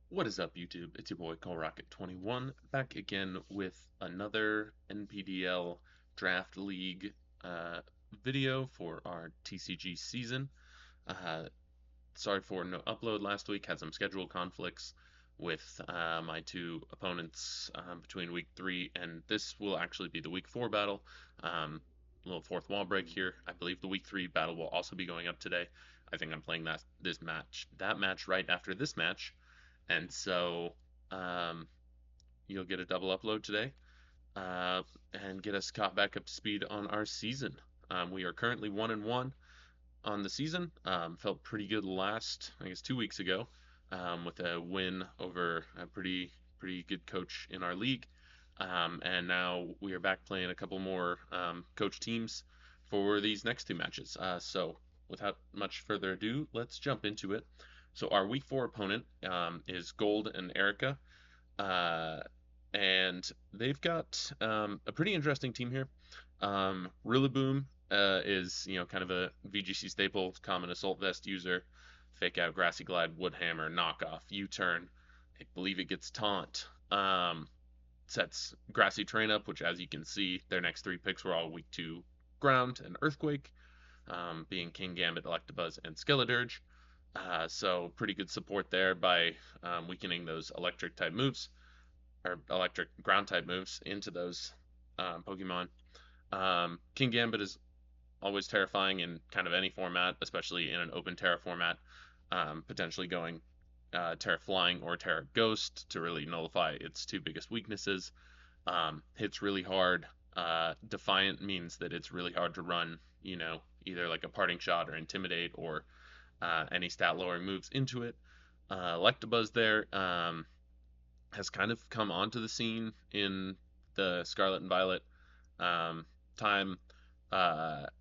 What is up, YouTube? It's your boy CallRocket21 back again with another NPDL Draft League uh, video for our TCG season. Uh, Sorry for no upload last week. Had some schedule conflicts with my two opponents between week 3 and this will actually be the week 4 battle. Little fourth wall break here. I believe the week 3 battle will also be going up today. I think I'm playing that match right after this match, and so um, you'll get a double upload today uh, and get us caught back up to speed on our season. We are currently 1-1 on the season. Felt pretty good last, I guess, 2 weeks ago, with a win over a pretty good coach in our league. And now we are back playing a couple more coach teams for these next two matches. So without much further ado, let's jump into it. So our week 4 opponent is Gold and Erika. Uh, and they've got a pretty interesting team here. Rillaboom is, kind of a VGC staple, common assault vest user, fake out, grassy glide, woodhammer, knockoff, U-turn. I believe it gets taunt. Sets grassy terrain up, which, as you can see, their next 3 picks were all weak to ground and earthquake, being King Gambit, Electabuzz, and Skeledirge. So pretty good support there by weakening those electric type moves or electric ground type moves into those Pokemon. King Gambit is always terrifying in kind of any format, especially in an open Terra format. Potentially going Terra Flying or Terra Ghost to really nullify its two biggest weaknesses. Hits really hard. Defiant means that it's really hard to run, either like a parting shot or intimidate or any stat lowering moves into it. Electabuzz there has kind of come onto the scene in the Scarlet and Violet time.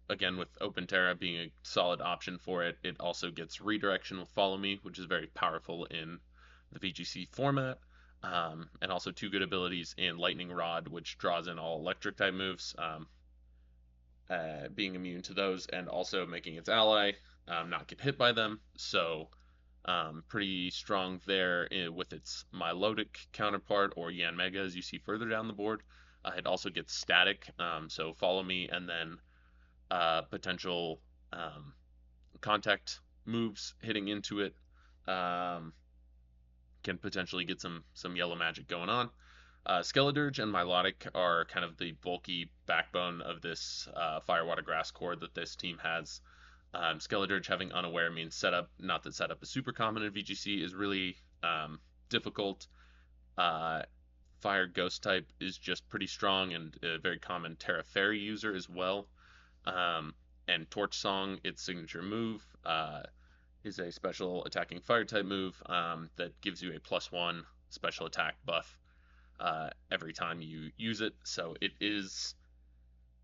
Again, with Open Terra being a solid option for it, it also gets redirection with Follow Me, which is very powerful in the VGC format. And also two good abilities in Lightning Rod, which draws in all electric type moves, being immune to those, and also making its ally not get hit by them. So pretty strong there with its Milotic counterpart or Yanmega, as you see further down the board. It also gets static, so Follow Me, and then potential contact moves hitting into it um, can potentially get some yellow magic going on. Skeledirge and Milotic are kind of the bulky backbone of this Fire Water Grass core that this team has. Skeledirge having Unaware means setup, not that setup is super common in VGC, is really difficult. Uh, Fire Ghost type is just pretty strong and a very common Terra Fairy user as well. Um, and Torch Song, its signature move, is a special attacking fire type move that gives you a +1 special attack buff every time you use it. So it is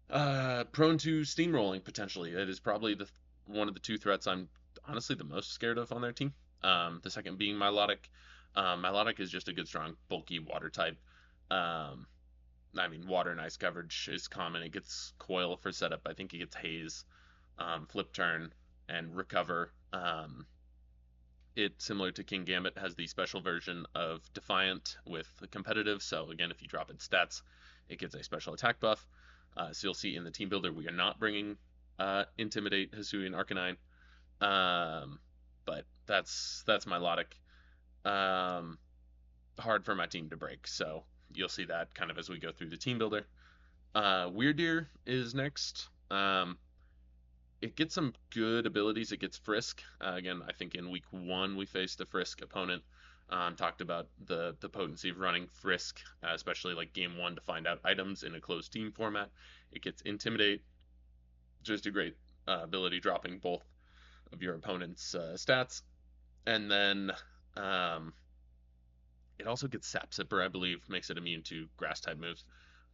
prone to steamrolling potentially. It is probably the one of the two threats I'm honestly the most scared of on their team. The second being Milotic. Milotic is just a good, strong, bulky water type. Um, I mean, water and ice coverage is common. It gets Coil for setup. I think it gets Haze, Flip Turn, and Recover. It, similar to King Gambit, has the special version of Defiant with competitive. So again, if you drop its stats, it gets a special attack buff. So you'll see in the team builder we are not bringing Intimidate, Hisuian Arcanine, but that's Milotic. Um, Hard for my team to break, so you'll see that kind of as we go through the team builder. Weirdeer is next. It gets some good abilities. It gets Frisk. Again, I think in week 1 we faced a Frisk opponent. Talked about the potency of running Frisk, especially like game 1 to find out items in a closed team format. It gets Intimidate, just a great ability, dropping both of your opponent's stats. And then it also gets Sap Sipper, I believe, makes it immune to grass type moves.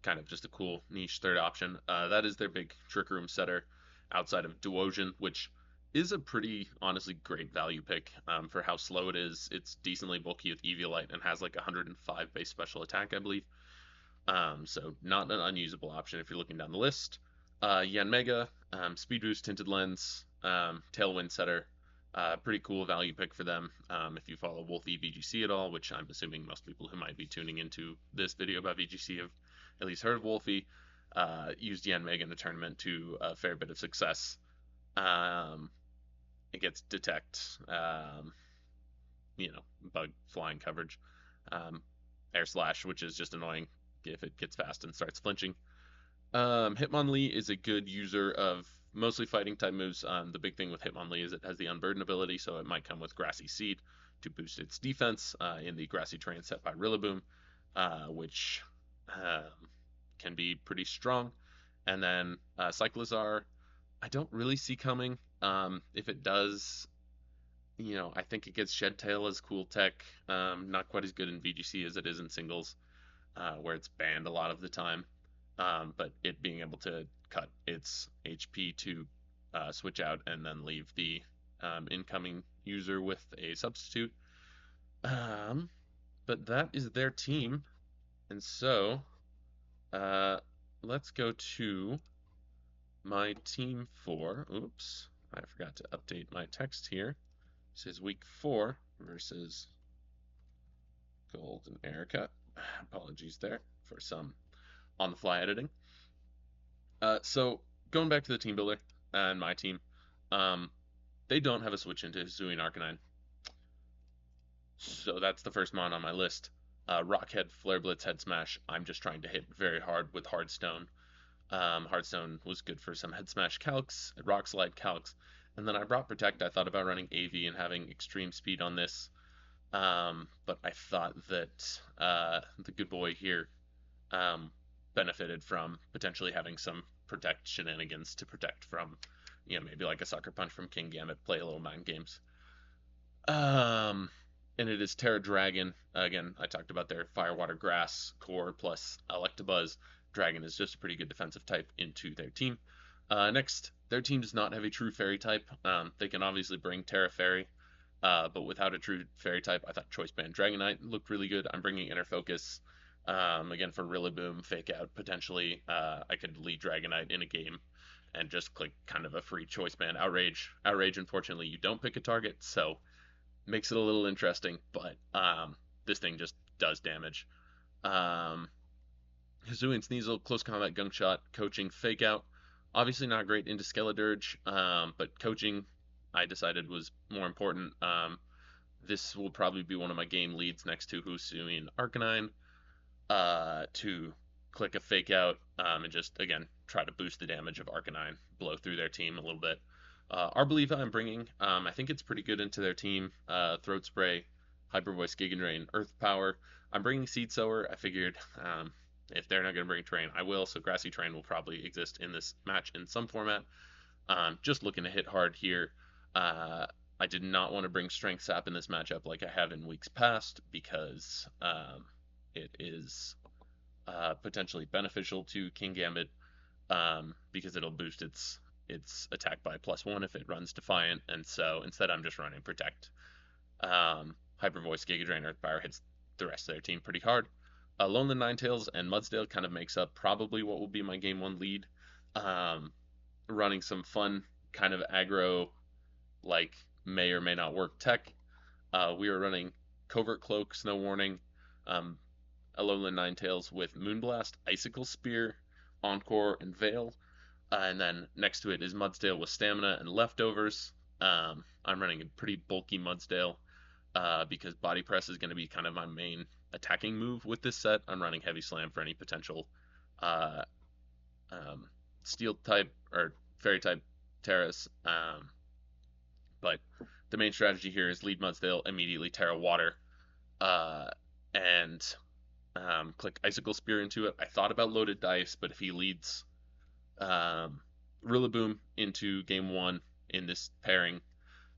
Kind of just a cool niche third option. That is their big Trick Room setter outside of Duosion, which is a pretty, honestly, great value pick for how slow it is. It's decently bulky with Eviolite and has like 105 base special attack, I believe. So not an unusable option if you're looking down the list. Yanmega, Speed Boost, Tinted Lens, Tailwind Setter, Pretty cool value pick for them. If you follow Wolfie VGC at all, which I'm assuming most people who might be tuning into this video about VGC have at least heard of Wolfie, used Yanmeg in the tournament to a fair bit of success. Um, it gets detect, bug flying coverage, um, air slash, which is just annoying if it gets fast and starts flinching. Hitmonlee is a good user of mostly fighting type moves. The big thing with Hitmonlee is it has the Unburden ability, so it might come with Grassy Seed to boost its defense in the grassy terrain set by Rillaboom, which can be pretty strong. And then Cyclizar, I don't really see coming. If it does, I think it gets Shed Tail as cool tech. Not quite as good in VGC as it is in singles, where it's banned a lot of the time. But it being able to cut its HP to switch out and then leave the incoming user with a substitute. Um, but that is their team, and so uh, let's go to my team four. Oops, I forgot to update my text here. This is week 4 versus Gold and Erika. Apologies there for some on the fly editing. So going back to the team builder and my team, um, they don't have a switch into Hisuian Arcanine. So that's the first mon on my list. Rockhead, Flare Blitz, Head Smash. I'm just trying to hit very hard with Hardstone. Hardstone was good for some Head Smash calcs, Rock Slide calcs. And then I brought Protect. I thought about running AV and having extreme speed on this. But I thought that the good boy here um, benefited from potentially having some protect shenanigans to protect from, maybe like a sucker punch from King Gambit, play a little mind games. Um, and it is Terra Dragon. Again, I talked about their Fire, Water, Grass core plus Electabuzz. Dragon is just a pretty good defensive type into their team. Next, their team does not have a true fairy type. They can obviously bring Terra Fairy, but without a true fairy type, I thought Choice Band Dragonite looked really good. I'm bringing Inner Focus. Again, for Rillaboom, Fake Out, potentially. I could lead Dragonite in a game and just click kind of a free Choice Band Outrage. Outrage, unfortunately, you don't pick a target, so makes it a little interesting, but this thing just does damage. Um, Hisuian Sneasel, Close Combat, Gunk Shot, Coaching, Fake Out. Obviously not great into Skeledirge, but Coaching I decided was more important. This will probably be one of my game leads next to Hisuian Arcanine to click a Fake Out and just, again, try to boost the damage of Arcanine, blow through their team a little bit. Arboliva I'm bringing. I think it's pretty good into their team. Throat Spray, Hyper Voice, Giga Drain, Earth Power. I'm bringing Seed Sower. I figured if they're not going to bring Terrain, I will. So Grassy Terrain will probably exist in this match in some format. Just looking to hit hard here. I did not want to bring Strength Sap in this matchup like I have in weeks past because it is potentially beneficial to King Gambit because it'll boost its attack by +1 if it runs Defiant, and so instead I'm just running Protect. Hyper Voice, Giga Drain, Earth Power hits the rest of their team pretty hard. Lonely Ninetales and Mudsdale kind of makes up probably what will be my game 1 lead. Running some fun kind of aggro, like may or may not work tech. We are running Covert Cloak, Snow Warning, Alolan Ninetales with Moonblast, Icicle Spear, Encore, and Veil. And then next to it is Mudsdale with Stamina and Leftovers. I'm running a pretty bulky Mudsdale because Body Press is going to be kind of my main attacking move with this set. I'm running Heavy Slam for any potential uh, Steel type or Fairy type Terras. But the main strategy here is lead Mudsdale, immediately Terra Water, and click Icicle Spear into it. I thought about Loaded Dice, but if he leads Rillaboom into game 1 in this pairing,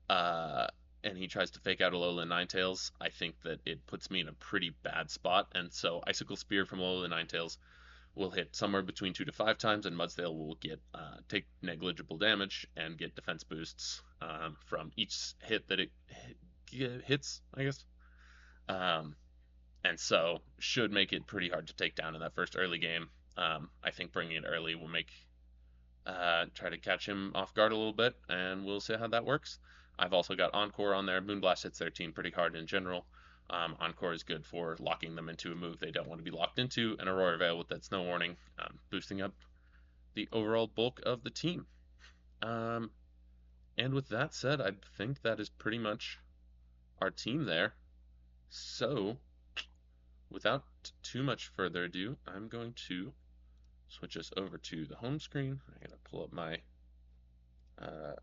and he tries to fake out Alola Ninetales, I think that it puts me in a pretty bad spot. And so Icicle Spear from Alola Ninetales will hit somewhere between 2 to 5 times, and Mudsdale will get take negligible damage and get defense boosts from each hit that it hits, I guess. And so should make it pretty hard to take down in that first early game. I think bringing it early will make try to catch him off guard a little bit, and we'll see how that works. I've also got Encore on there. Moonblast hits their team pretty hard in general. Encore is good for locking them into a move they don't want to be locked into, and Aurora Veil with that Snow Warning, boosting up the overall bulk of the team. Um, and with that said, I think that is pretty much our team there. So, without too much further ado, I'm going to switch us over to the home screen. I'm going to pull up uh,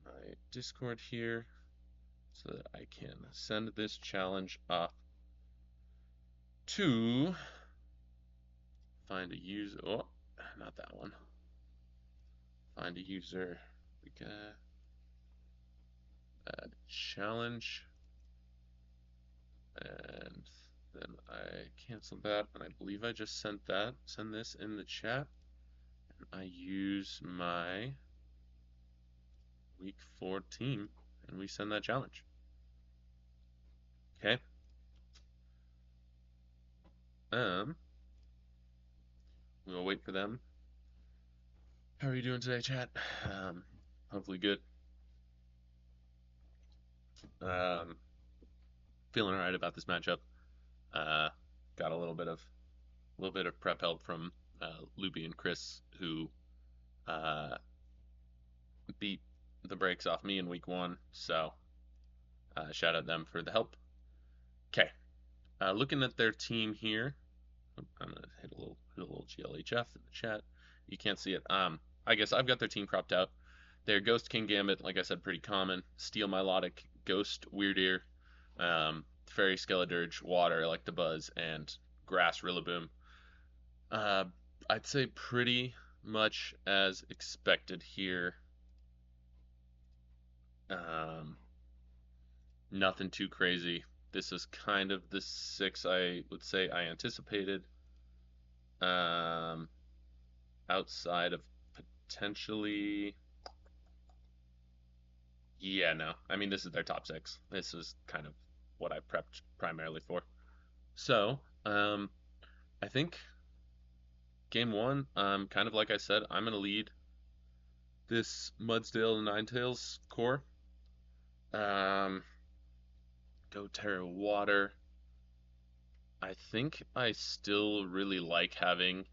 my Discord here so that I can send this challenge off to find a user. Oh, not that one. Find a user. We got a challenge, and then I canceled that, and I believe I just sent that. Send this in the chat, and I use my week 4 team, and we send that challenge. Okay. We'll wait for them. How are you doing today, chat? Hopefully good. Feeling alright about this matchup. Got a little bit of prep help from Luby and Chris, who beat the brakes off me in week 1. So shout out them for the help. Okay, looking at their team here, I'm gonna hit a little GLHF in the chat. You can't see it. I guess I've got their team cropped out. Their Ghost King Gambit, like I said, pretty common. Steel Milotic, Ghost Weird Ear, Fairy Skeledirge, Water, Electabuzz, and Grass Rillaboom. I'd say pretty much as expected here. Nothing too crazy. This is kind of the 6 I would say I anticipated. Outside of potentially, yeah, no. I mean, this is their top 6. This is kind of what I prepped primarily for. So, I think game 1, kind of like I said, I'm gonna lead this Mudsdale and Ninetales core. Go Terra Water. I think I still really like having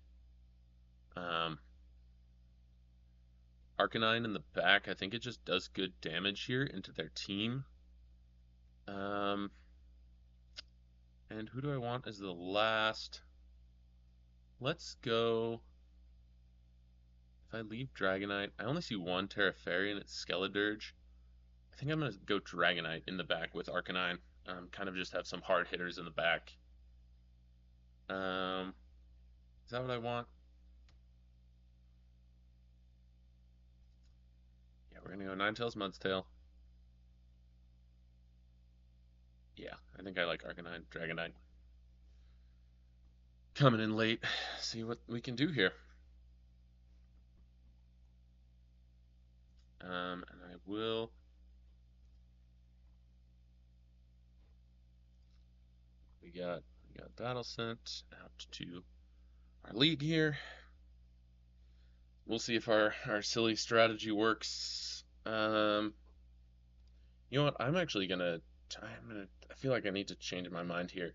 Arcanine in the back. I think it just does good damage here into their team. And who do I want as the last? Let's go. If I leave Dragonite, I only see one Terra Fairy and it's Skeledirge. I think I'm going to go Dragonite in the back with Arcanine. Kind of just have some hard hitters in the back. Is that what I want? Yeah, we're going to go Ninetales, Mudstail. Yeah, I think I like Arcanine, Dragonite. Coming in late. See what we can do here. And I will. We got Battle sent out to our league here. We'll see if our silly strategy works. You know what? I'm actually gonna. I feel like I need to change my mind here.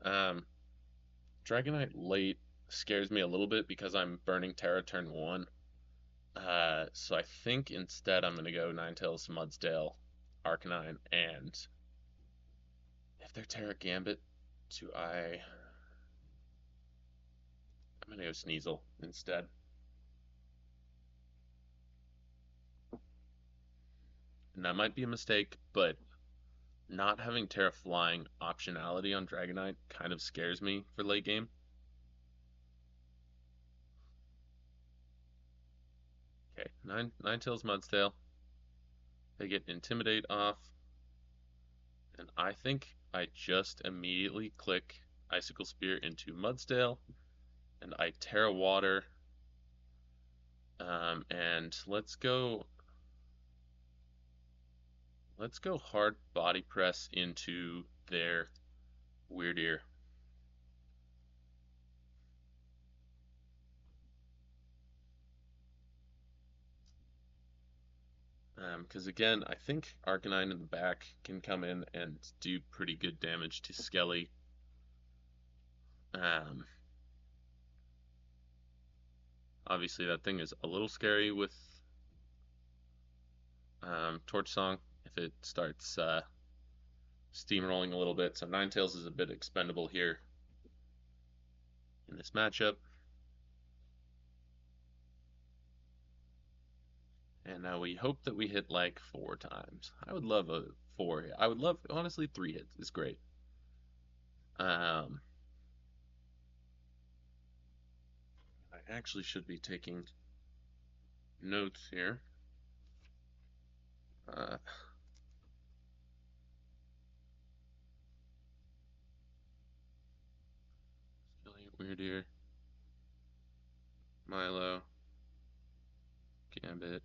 Dragonite late scares me a little bit because I'm burning Terra turn 1. So I think instead I'm gonna go Ninetales, Mudsdale, Arcanine, and if they're Terra Gambit, I'm gonna go Sneasel instead. And that might be a mistake, but not having Terra Flying optionality on Dragonite kind of scares me for late game. Okay, Ninetales, Mudsdale. They get Intimidate off. And I think I just immediately click Icicle Spear into Mudsdale. And I Terra Water. And let's go hard body press into their Weird Ear. Because again, I think Arcanine in the back can come in and do pretty good damage to Skelly. Um, Obviously, that thing is a little scary with Torch Song if it starts steamrolling a little bit. So Ninetales is a bit expendable here in this matchup. And now we hope that we hit like 4 times. I would love a 4. I would love, honestly, 3 hits is great. I actually should be taking notes here. Uh, Weird Ear, Milo, Gambit,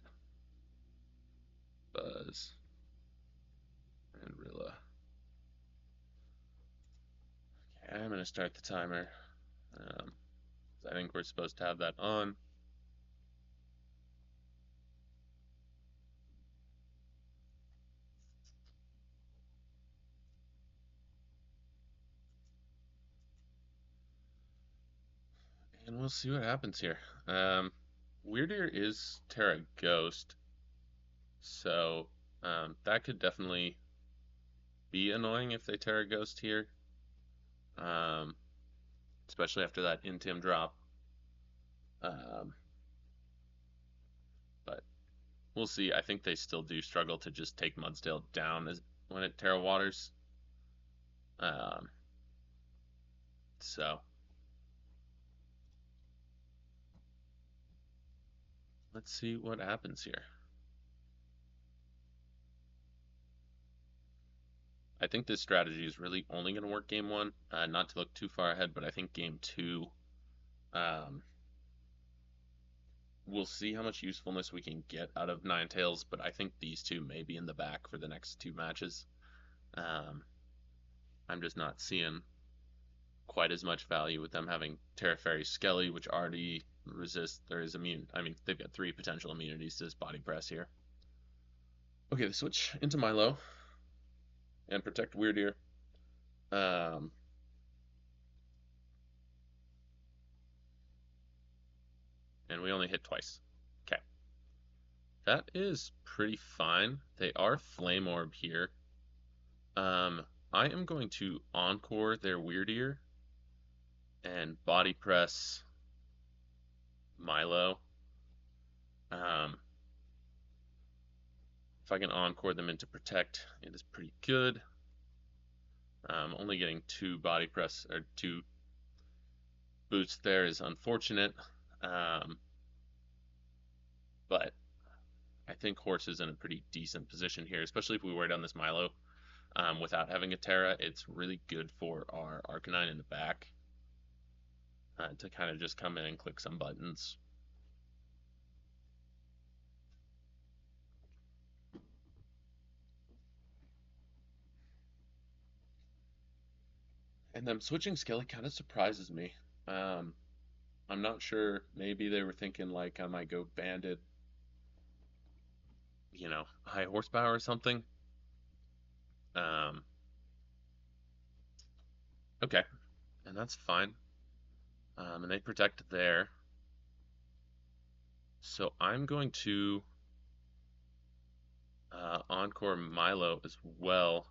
Buzz, and Rilla. Okay, I'm gonna start the timer. I think we're supposed to have that on. And we'll see what happens here. Weird Ear is Terra Ghost, so that could definitely be annoying if they Terra Ghost here. Um, Especially after that Incin drop. Um, but we'll see. I think they still do struggle to just take Mudsdale down as when it Terra Waters. Um, so let's see what happens here. I think this strategy is really only going to work game 1. Not to look too far ahead, but I think game 2, um, we'll see how much usefulness we can get out of Ninetales, but I think these two may be in the back for the next 2 matches. Um, I'm just not seeing quite as much value with them having Terra Fairy Skelly, which already resists or is immune. I mean, they've got 3 potential immunities to this Body Press here. Okay, they switch into Milo and protect Weird Ear. Um, and we only hit twice. Okay. That is pretty fine. They are Flame Orb here. I am going to Encore their Weird Ear and Body Press Milo. If I can Encore them into Protect, it is pretty good. Only getting 2 Body Press, or 2 boosts there is unfortunate. But I think Horse is in a pretty decent position here, especially if we wear down this Milo without having a Terra. It's really good for our Arcanine in the back to kind of just come in and click some buttons. And them switching Skelly kind of surprises me. I'm not sure. Maybe they were thinking like I might go Bandit, high horsepower or something. Okay, and that's fine. And they protect there. So I'm going to Encore Milo as well.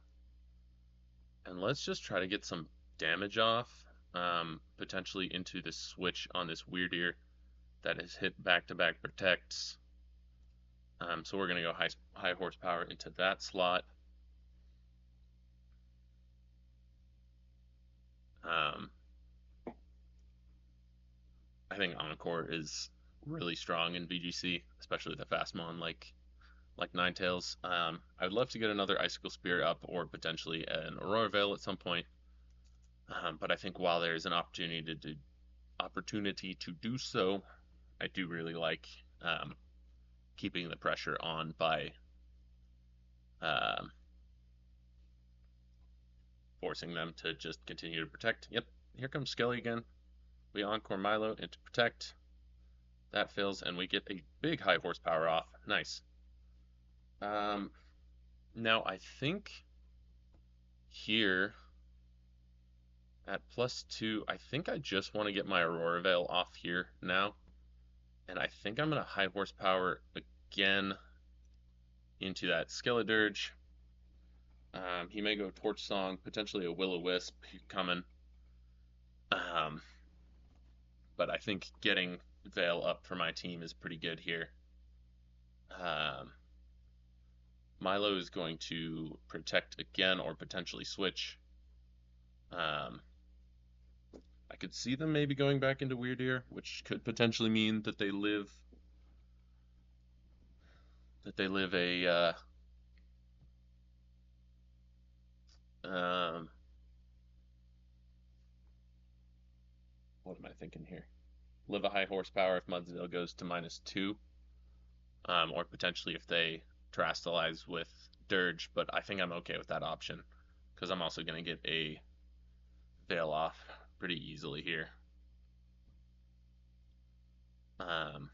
And let's just try to get some damage off, potentially into the switch on this Weird Ear that has hit back-to-back protects. So we're going to go high horsepower into that slot. I think Encore is really strong in VGC, especially the Fastmon like Ninetales. I would love to get another Icicle Spear up or potentially an Aurora Veil at some point. But I think while there's an opportunity to do so, I do really like keeping the pressure on by forcing them to just continue to protect. Yep, here comes Skelly again. We Encore Milo into protect. That fails, and we get a big high horsepower off. Nice. Um, Now I think here at +2, I think I just want to get my Aurora Veil off here now. And I think I'm going to high horsepower again into that Skeledirge. He may go Torch Song, potentially a Will-O-Wisp coming. Um, but I think getting Veil up for my team is pretty good here. Um, Milo is going to protect again or potentially switch. Um, I could see them maybe going back into Weird Ear, which could potentially mean that they live a um, what am I thinking here? Live a high horsepower if Mudsdale goes to -2, or potentially if they terastallize with Dirge. But I think I'm okay with that option because I'm also going to get a Veil off pretty easily here. Um,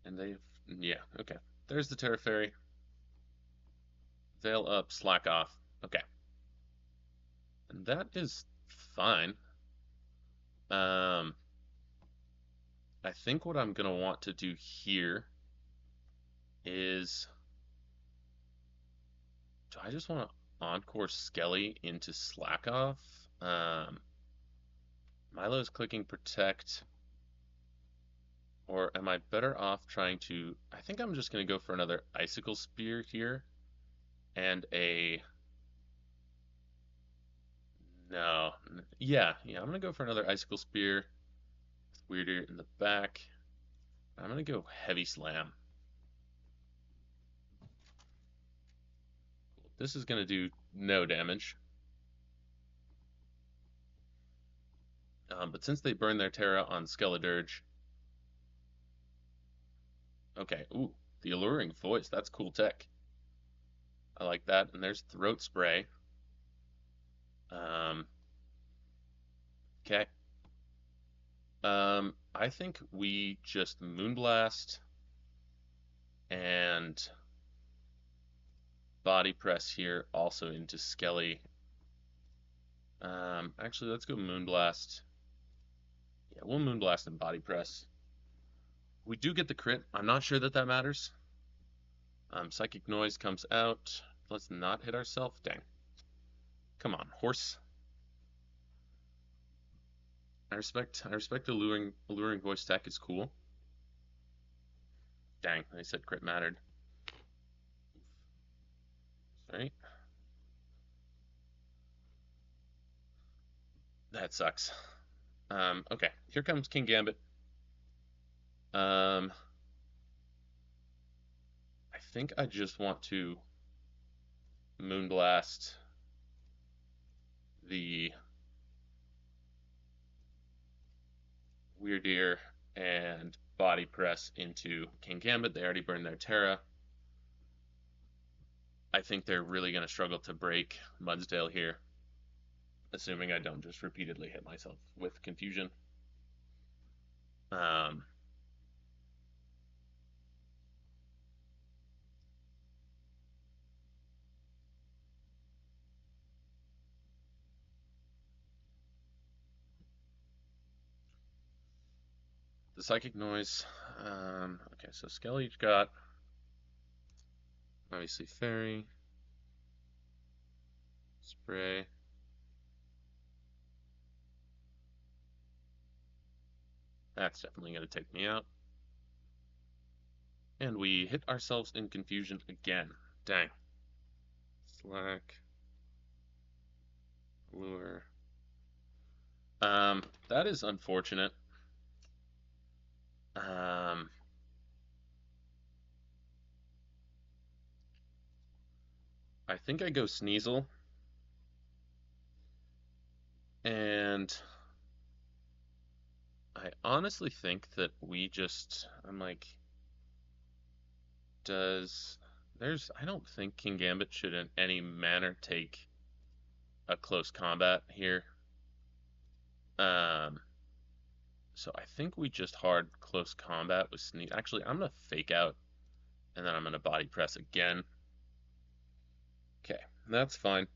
and yeah, okay. There's the Terra Fairy. Veil up, slack off. Okay. And that is fine. Um, I think what I'm gonna want to do here is, do I just want to Encore Skelly into slack off? Milo's clicking protect, or am I better off trying to? I think I'm just gonna go for another Icicle Spear here, and a no, yeah, I'm gonna go for another Icicle Spear. Weirder in the back. I'm gonna go Heavy Slam. This is gonna do no damage. But since they burn their Terra on Skeledirge, okay, ooh, the Alluring Voice, that's cool tech. I like that. And there's Throat Spray. Um, okay. I think we just Moonblast and Body Press here also into Skelly. Actually, let's go Moonblast. Yeah, we'll Moonblast and Body Press. We do get the crit. I'm not sure that matters. Psychic Noise comes out. Let's not hit ourselves. Dang. Come on, horse. I respect the alluring voice tech. It's cool. Dang, I said crit mattered. Sorry. That sucks. Okay, here comes King Gambit. I think I just want to Moonblast the Weird Ear and Body Press into King Gambit. They already burned their Terra. I think they're really going to struggle to break Mudsdale here, assuming I don't just repeatedly hit myself with Confusion. Um, the Psychic Noise. Okay, so Skelly got obviously Fairy, Spray. That's definitely going to take me out. And we hit ourselves in Confusion again. Dang. Slack. Lure. That is unfortunate. Um, I think I go Sneasel. And I honestly think that I'm like, I don't think King Gambit should in any manner take a close combat here. Um, So I think we just hard close combat with Sneeze. Actually, I'm going to fake out, and then I'm going to body press again. Okay, that's fine.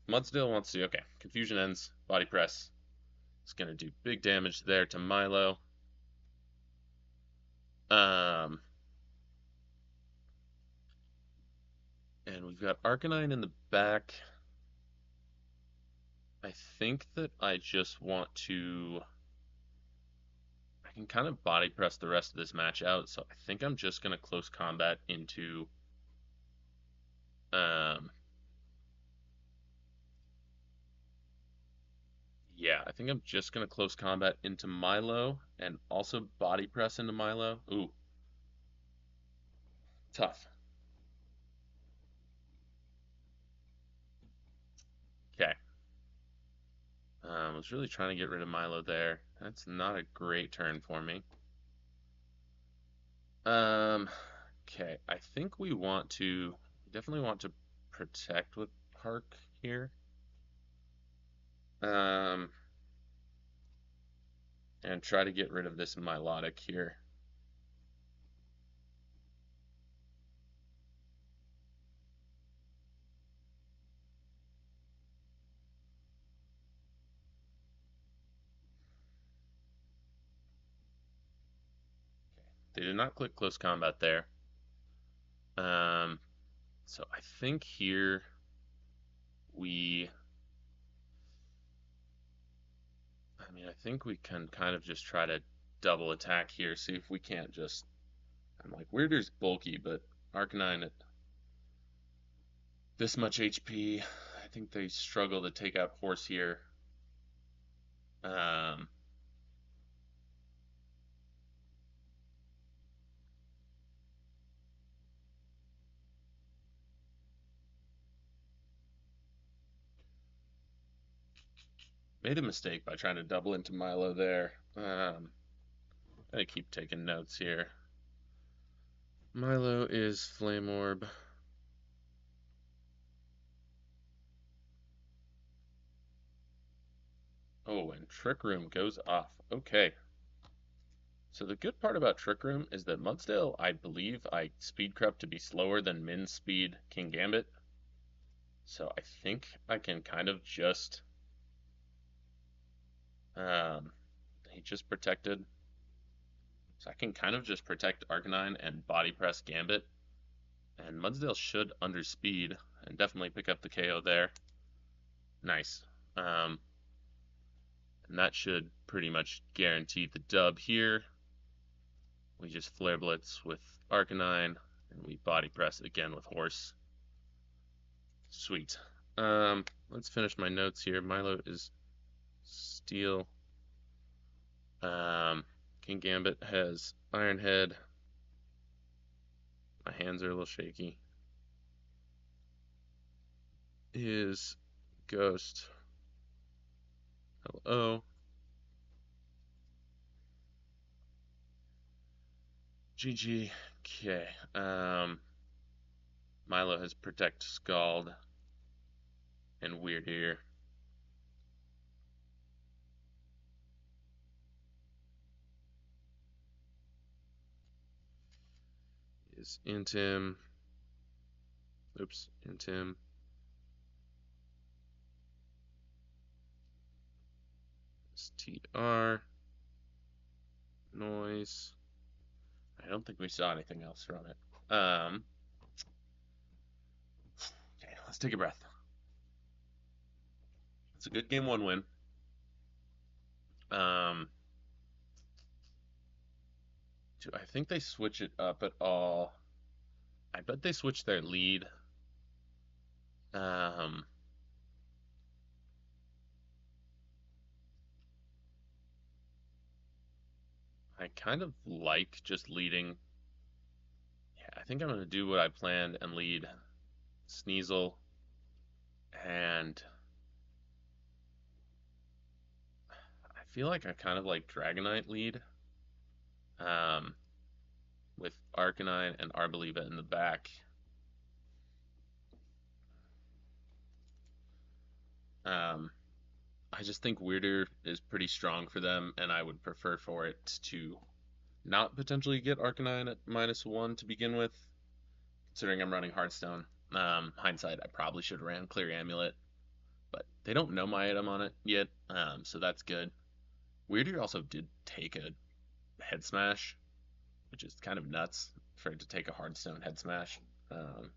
Mudsdale wants to, okay, confusion ends, body press. It's going to do big damage there to Milo. And we've got Arcanine in the back. I think that I just want to... I can kind of body press the rest of this match out, so I think I'm just going to close combat into... yeah, I think I'm just going to close combat into Milo and also body press into Milo. Ooh, tough. Okay. I was really trying to get rid of Milo there. That's not a great turn for me. Okay, I think we definitely want to protect with Hark here. And try to get rid of this Milotic here. They did not click close combat there. So I think here I think we can kind of just try to double attack here, see if we can't just, I'm like, Weirder's bulky, but Arcanine at this much HP, I think they struggle to take out Horse here. Made a mistake by trying to double into Milo there. I keep taking notes here. Milo is Flame Orb. Oh, and Trick Room goes off. Okay. So the good part about Trick Room is that Mudsdale, I believe I speed crept to be slower than Min's speed King Gambit. So I think I can kind of just... he just protected. So I can kind of just protect Arcanine and body press Gambit. And Mudsdale should underspeed and definitely pick up the KO there. Nice. And that should pretty much guarantee the dub here. We just Flare Blitz with Arcanine, and we body press again with Horse. Sweet. Let's finish my notes here. Milo is Steel. King Gambit has Iron Head. My hands are a little shaky. Is Ghost. Hello. GG. Okay. Milo has Protect Scald and Weird Ear. Is Incin. Oops, Incin. Is TR. Noise. I don't think we saw anything else from it. Okay, let's take a breath. It's a good game 1 win. Do I think they switch it up at all? I bet they switch their lead. I kind of like just leading. Yeah, I think I'm going to do what I planned and lead Sneasel and I feel like I kind of like Dragonite lead with Arcanine and Arboliva in the back. I just think Weirder is pretty strong for them, and I would prefer for it to not potentially get Arcanine at -1 to begin with, considering I'm running Hearthstone. Hindsight, I probably should have ran Clear Amulet, but they don't know my item on it yet, so that's good. Weirder also did take a head smash, which is kind of nuts for it to take a Hearthstone head smash. Um,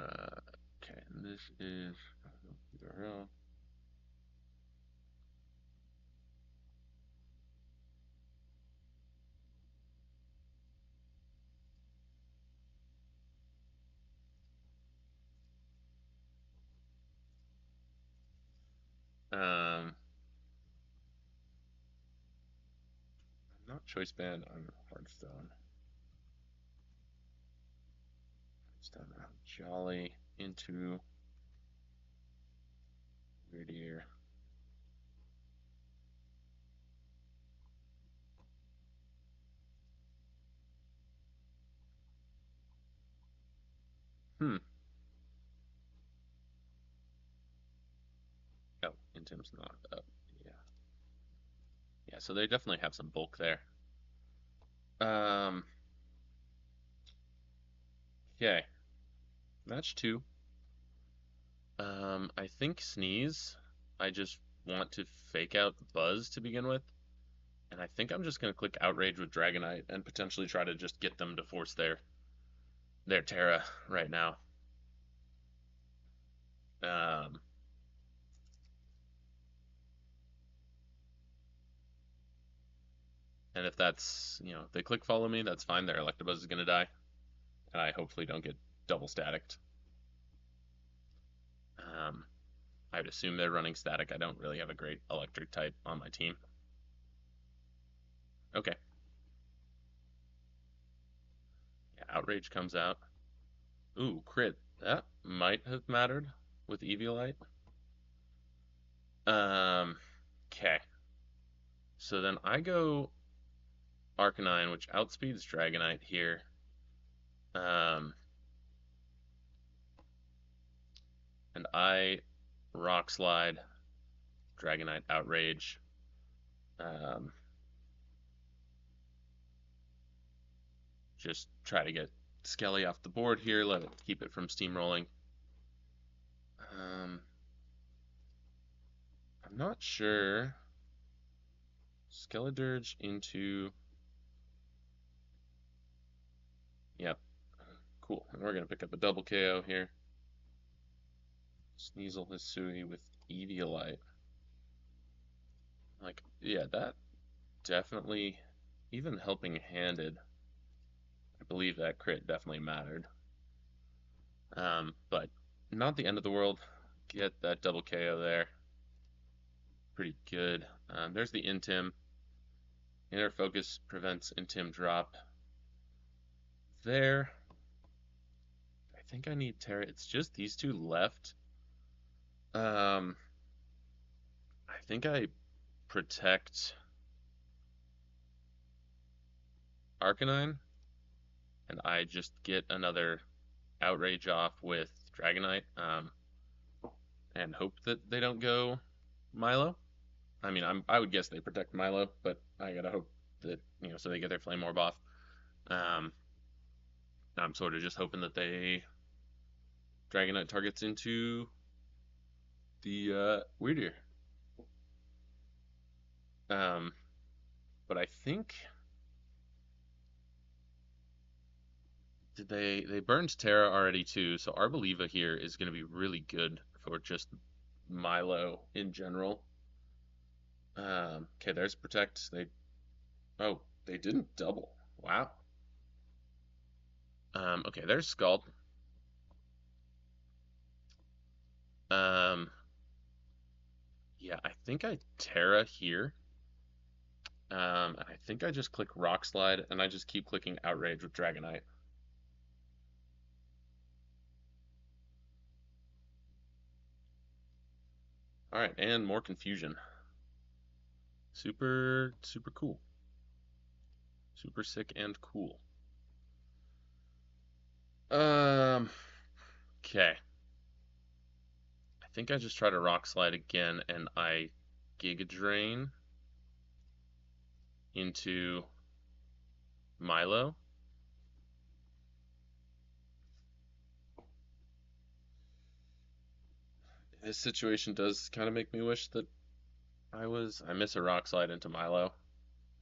okay, and this is URL. Um, not choice band on Hearthstone. Hearthstone Jolly into Weird Ear. Hmm. Oh, Intim's not up. Yeah. Yeah, so they definitely have some bulk there. Um, okay. Match two. I think Sneeze. I just want to fake out Buzz to begin with. And I think I'm just going to click Outrage with Dragonite and potentially try to just get them to force their Terra right now. Um, and if that's, if they click follow me, that's fine. Their Electabuzz is going to die. And I hopefully don't get double staticked. Um, I would assume they're running static. I don't really have a great electric type on my team. Okay. Yeah, Outrage comes out. Ooh, crit. That might have mattered with Eviolite. Okay. So then I go Arcanine, which outspeeds Dragonite here. Um, and I Rock Slide, Dragonite Outrage. Um, just try to get Skelly off the board here, let it keep it from steamrolling. I'm not sure. Skeledirge into. Yep. Cool. And we're going to pick up a double KO here. Sneasel Hisui with Eviolite. Like, yeah, that definitely, even helping handed, I believe that crit definitely mattered. But not the end of the world. Get that double KO there. Pretty good. There's the Intim. Inner Focus prevents Intim drop. There. I think I need Terra. It's just these two left. I think I protect Arcanine, and I just get another Outrage off with Dragonite, and hope that they don't go Milo. I mean, I would guess they protect Milo, but I gotta hope that so they get their Flame Orb off. Um, I'm sort of just hoping that they Dragonite targets into the Weird. Um, but I think did they burned Terra already too, so Arboliva here is going to be really good for just Milo in general. Okay, there's Protect. They didn't double. Wow. Okay, there's Scald. Um, yeah, I think I Terra here. And I think I just click Rock Slide, and I just keep clicking Outrage with Dragonite. All right, and more confusion. Super, super cool. Super sick and cool. Um, okay. I think I just try to rock slide again and I Giga Drain into Milo. This situation does kind of make me wish that I miss a rock slide into Milo.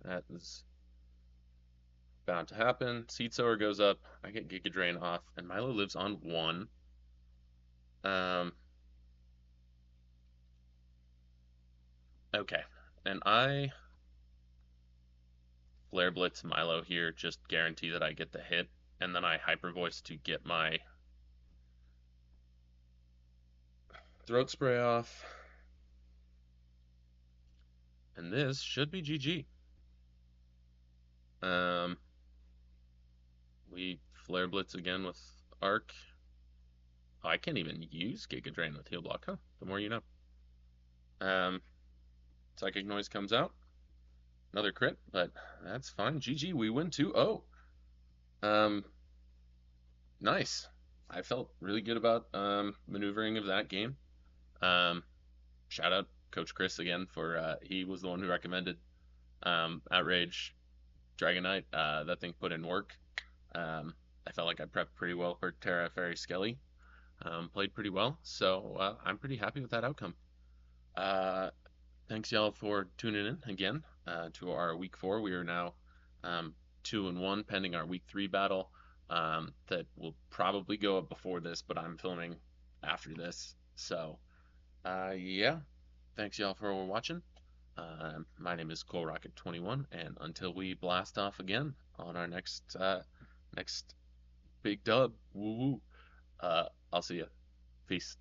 That is bound to happen. Seed Sower goes up. I get Giga Drain off, and Milo lives on one. Um, okay, and I Flare Blitz Milo here, just guarantee that I get the hit, and then I Hyper Voice to get my Throat Spray off, and this should be GG. Um, we Flare Blitz again with Arc. Oh, I can't even use Giga Drain with Heal Block, huh? The more you know. Um, Psychic Noise comes out. Another crit, but that's fine. GG, we win 2-0. Um, nice. I felt really good about maneuvering of that game. Um, Shout out Coach Chris again for he was the one who recommended Outrage Dragon Knight. That thing put in work. I felt like I prepped pretty well for Terra Fairy Skelly. Played pretty well, so I'm pretty happy with that outcome. Uh, Thanks y'all for tuning in again to our week 4. We are now um, 2-1 pending our week 3 battle. That will probably go up before this, but I'm filming after this. So yeah, thanks y'all for watching. My name is ColeRocket21, and until we blast off again on our next big dub, woo woo, I'll see ya. Peace.